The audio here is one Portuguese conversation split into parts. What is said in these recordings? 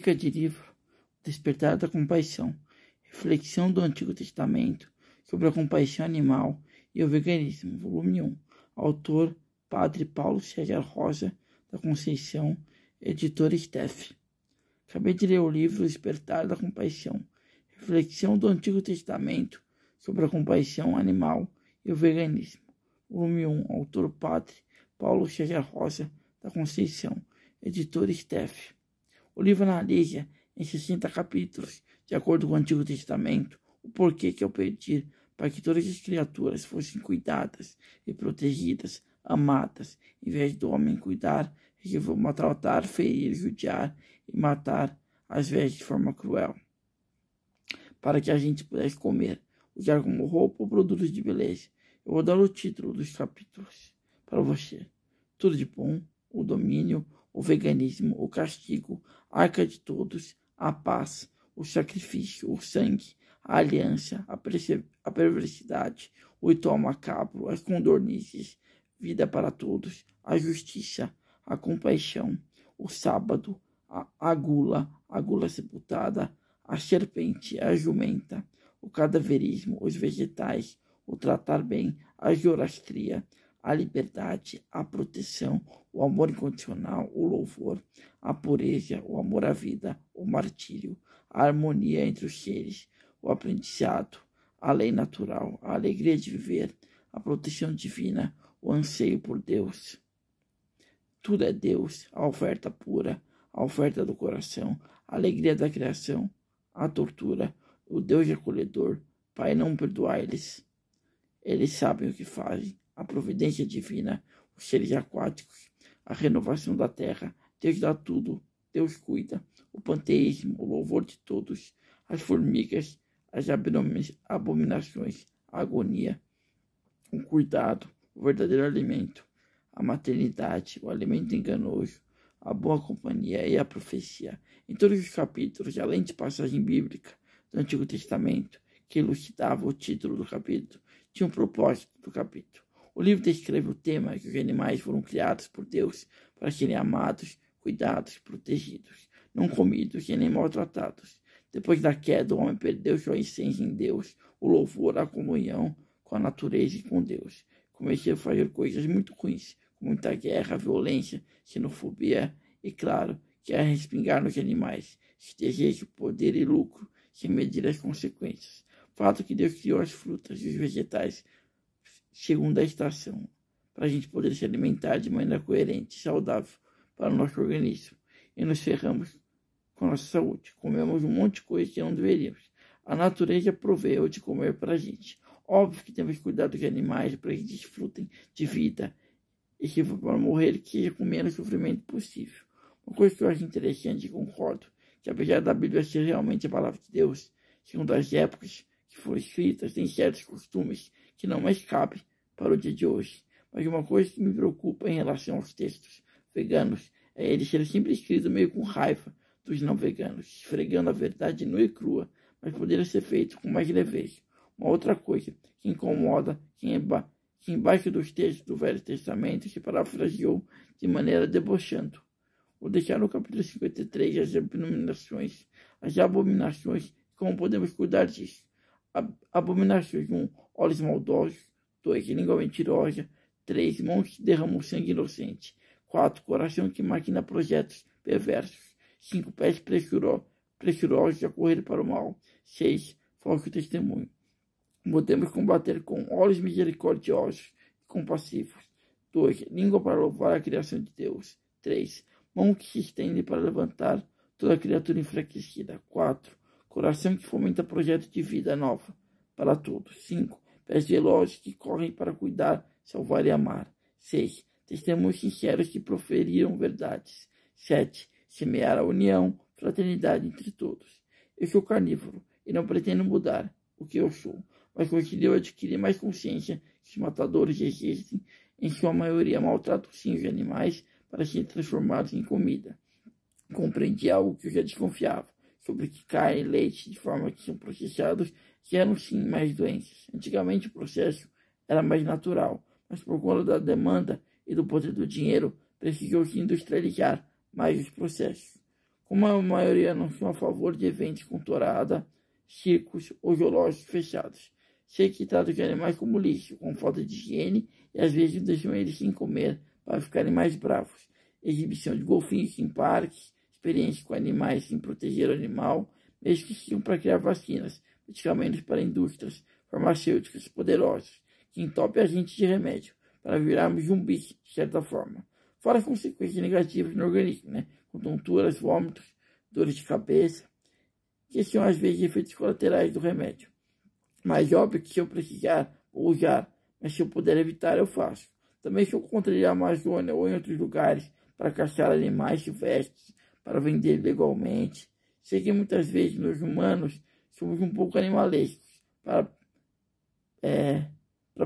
Dica de livro: Despertar da Compaixão. Reflexão do Antigo Testamento sobre a compaixão animal e o veganismo, volume 1. Autor: Padre Paulo César Rosa da Conceição, editora Steph. Acabei de ler o livro Despertar da Compaixão. Reflexão do Antigo Testamento sobre a compaixão animal e o veganismo, volume 1. Autor: Padre Paulo César Rosa da Conceição, editora Steph. O livro analisa em 60 capítulos, de acordo com o Antigo Testamento, o porquê que ao pedir para que todas as criaturas fossem cuidadas e protegidas, amadas, em vez do homem cuidar, resolveu maltratar, ferir, judiar e matar, às vezes de forma cruel, para que a gente pudesse comer, usar como roupa ou produtos de beleza. Eu vou dar o título dos capítulos para você: Tudo de Bom, o Domínio, o Veganismo, o Castigo, a Arca de Todos, a Paz, o Sacrifício, o Sangue, a Aliança, a Perversidade, o Ritual Macabro, as Condornices, Vida para Todos, a Justiça, a Compaixão, o Sábado, a Gula Sepultada, a Serpente, a Jumenta, o Cadaverismo, os Vegetais, o Tratar Bem, a Zoroastria, a Liberdade, a Proteção, o Amor Incondicional, o Louvor, a Pureza, o Amor à Vida, o Martírio, a Harmonia entre os seres, o Aprendizado, a Lei Natural, a Alegria de Viver, a Proteção Divina, o Anseio por Deus. Tudo é Deus, a oferta pura, a oferta do coração, a alegria da criação, a tortura, o Deus acolhedor. Pai, não perdoai-lhes, eles sabem o que fazem. A providência divina, os seres aquáticos, a renovação da terra. Deus dá tudo, Deus cuida. O panteísmo, o louvor de todos, as formigas, as abominações, a agonia, o cuidado, o verdadeiro alimento, a maternidade, o alimento enganoso, a boa companhia e a profecia. Em todos os capítulos, além de passagem bíblica do Antigo Testamento, que elucidava o título do capítulo, tinha um propósito do capítulo. O livro descreve o tema que os animais foram criados por Deus para serem amados, cuidados, protegidos, não comidos e nem maltratados. Depois da queda, o homem perdeu sua essência em Deus, o louvor, a comunhão com a natureza e com Deus. Comecei a fazer coisas muito ruins, com muita guerra, violência, xenofobia e, claro, que é respingar nos animais, esse desejo, poder e lucro, sem medir as consequências. Fato que Deus criou as frutas e os vegetais segundo a estação, para a gente poder se alimentar de maneira coerente e saudável para o nosso organismo. E nos ferramos com a nossa saúde. Comemos um monte de coisa que não deveríamos. A natureza proveu de comer para a gente. Óbvio que temos que cuidar dos animais para que desfrutem de vida e se for para morrer, que seja com menos sofrimento possível. Uma coisa que eu acho interessante e concordo, que apesar da Bíblia ser realmente a palavra de Deus, segundo as épocas que foram escritas, tem certos costumes que não mais cabem para o dia de hoje. Mas uma coisa que me preocupa em relação aos textos veganos é eles serem sempre escritos meio com raiva dos não veganos, esfregando a verdade nua e crua, mas poderia ser feito com mais leveza. Uma outra coisa que incomoda que embaixo dos textos do Velho Testamento se parafraseou de maneira debochando. Vou deixar no capítulo 53 as abominações, como podemos cuidar disso. Abominações 1. Olhos maldosos. 2. Língua mentirosa. 3. Mãos que derramam sangue inocente. 4. Coração que maquina projetos perversos. 5. Pés pressurosos a correr para o mal. 6. Falso testemunho. Podemos combater com olhos misericordiosos e compassivos. 2. Língua para louvar a criação de Deus. 3. Mão que se estende para levantar toda criatura enfraquecida. 4. Coração que fomenta projeto de vida nova para todos. 5. Pés zelosos que correm para cuidar, salvar e amar. 6. Testemunhos sinceros que proferiram verdades. 7. Semear a união, fraternidade entre todos. Eu sou carnívoro e não pretendo mudar o que eu sou, mas consegui adquirir mais consciência que os matadores existem, em sua maioria maltratam sim os animais para serem transformados em comida. Compreendi algo que eu já desconfiava, sobre que carne e leite, de forma que são processados, geram sim mais doenças. Antigamente o processo era mais natural, mas por conta da demanda e do poder do dinheiro, precisou se industrializar mais os processos. como a maioria não são a favor de eventos com tourada, circos ou zoológicos fechados. Sei que tratam os animais como lixo, com falta de higiene e às vezes deixam eles sem comer para ficarem mais bravos. Exibição de golfinhos em parques, experiências com animais sem proteger o animal, mesmo que sirvam para criar vacinas, medicamentos para indústrias farmacêuticas poderosas, que entopem a gente de remédio, para virarmos zumbis, de certa forma. Fora as consequências negativas no organismo, com tonturas, vômitos, dores de cabeça, que são às vezes efeitos colaterais do remédio. Mas óbvio que se eu precisar, vou usar, mas se eu puder evitar, eu faço. Também sou contra ir à Amazônia ou em outros lugares para caçar animais silvestres, para vender legalmente. Sei que muitas vezes nós humanos somos um pouco animalescos, para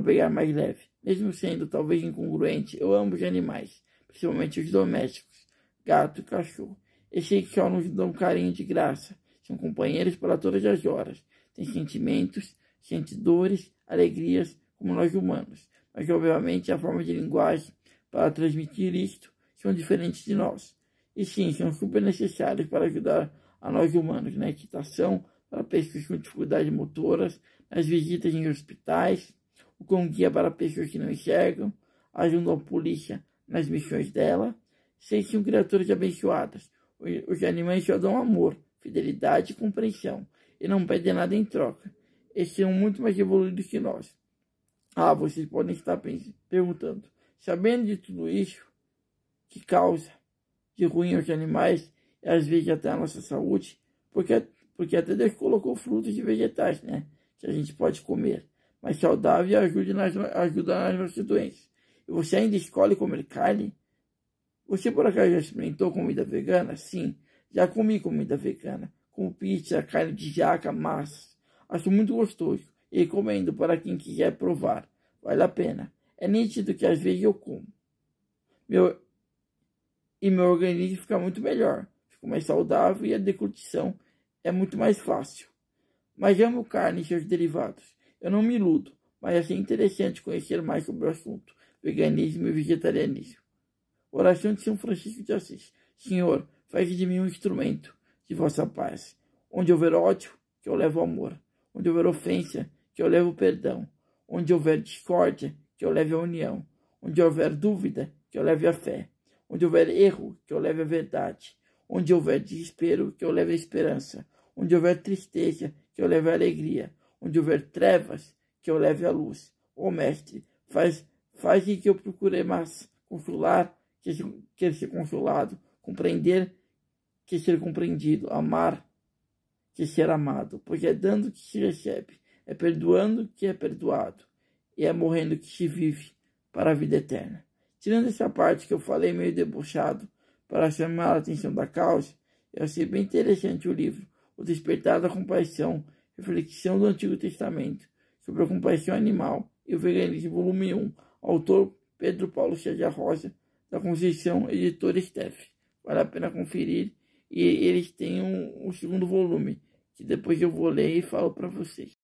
pegar mais leve. Mesmo sendo talvez incongruente, eu amo os animais, principalmente os domésticos, gato e cachorro. E sei que só nos dão carinho de graça, são companheiros para todas as horas, têm sentimentos, sentem dores, alegrias, como nós humanos. Mas, obviamente, a forma de linguagem para transmitir isto são diferentes de nós. E sim, são super necessários para ajudar a nós humanos na equitação, para pessoas com dificuldades motoras, nas visitas em hospitais, o cão guia para pessoas que não enxergam, ajudam a polícia nas missões dela. Sei que são criaturas abençoadas. Os animais só dão amor, fidelidade e compreensão, e não pedem nada em troca. Eles são muito mais evoluídos que nós. Ah, vocês podem estar perguntando, sabendo de tudo isso, que causa de ruim aos animais, e às vezes até a nossa saúde, porque até Deus colocou frutos e vegetais, que a gente pode comer, mas saudável e ajuda nas nossas doenças. E você ainda escolhe comer carne? Você por acaso já experimentou comida vegana? Sim, já comi comida vegana, como pizza, carne de jaca, massas. Acho muito gostoso e recomendo para quem quiser provar. Vale a pena. É nítido que às vezes eu como. Meu organismo fica muito melhor. Fico mais saudável e a deglutição é muito mais fácil. Mas amo carne e seus derivados. Eu não me iludo, mas achei interessante conhecer mais sobre o assunto. Veganismo e vegetarianismo. Oração de São Francisco de Assis. Senhor, faz de mim um instrumento de vossa paz. Onde houver ódio, que eu levo amor. Onde houver ofensa, que eu levo perdão. Onde houver discórdia, que eu leve a união. Onde houver dúvida, que eu leve a fé. Onde houver erro, que eu leve a verdade. Onde houver desespero, que eu leve a esperança. Onde houver tristeza, que eu leve a alegria. Onde houver trevas, que eu leve a luz. Ó Mestre, faz que eu procure mais consolar, que ser consolado, compreender, que ser compreendido, amar, que ser amado, pois é dando que se recebe, é perdoando que é perdoado, e é morrendo que se vive para a vida eterna. Tirando essa parte que eu falei meio debochado, para chamar a atenção da causa, eu achei bem interessante o livro O Despertar da Compaixão, Reflexão do Antigo Testamento, sobre a compaixão animal e o veganismo, volume 1, autor Pedro Paulo César Rosa, da Conceição, editora Steph. Vale a pena conferir. E eles têm um segundo volume, que depois eu vou ler e falo para vocês.